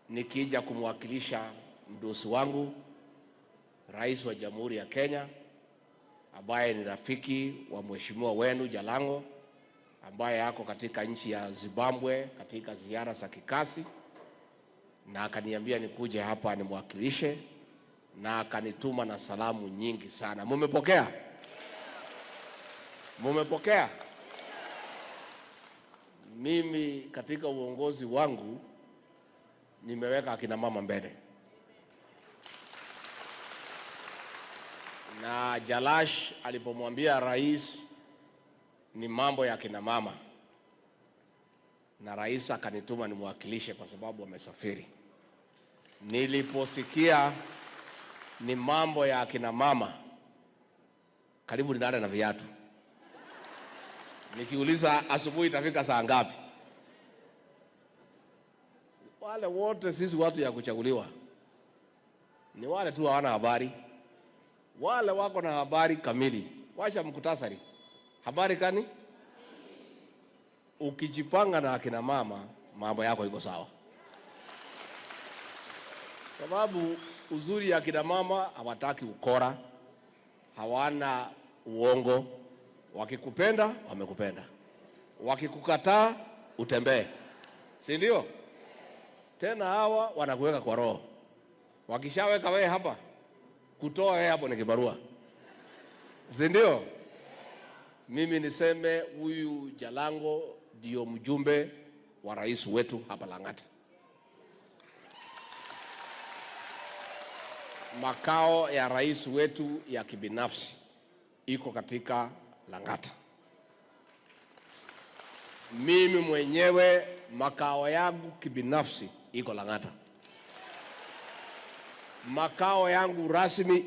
nikija kumwakilisha mdosi wangu Rais wa Jamhuri ya Kenya, ambaye ni rafiki wa mheshimiwa wenu Jalango, ambaye yako katika nchi ya Zimbabwe katika ziara za kikazi, na akaniambia nikuje hapa nimwakilishe, na akanituma na salamu nyingi sana. Mumepokea? Mumepokea? Mimi katika uongozi wangu nimeweka akina mama mbele, na Jalash alipomwambia rais ni mambo ya akina mama, na rais akanituma nimwakilishe kwa sababu amesafiri. Niliposikia ni mambo ya akina mama, karibu nilale na viatu, nikiuliza asubuhi itafika saa ngapi. Wale wote sisi watu ya kuchaguliwa ni wale tu hawana habari. Wale wako na habari kamili, washa mkutasari habari kani. Ukijipanga na akina mama, mambo yako iko sawa, sababu uzuri ya akina mama hawataki ukora, hawana uongo. Wakikupenda wamekupenda, wakikukataa utembee, si ndio? Tena hawa wanakuweka kwa roho. Wakishaweka wewe hapa, kutoa wewe hapo ni kibarua, si ndio? Mimi niseme huyu Jalango ndio mjumbe wa rais wetu hapa Lang'ata. Makao ya rais wetu ya kibinafsi iko katika Lang'ata. Mimi mwenyewe makao yangu kibinafsi iko Lang'ata. Makao yangu rasmi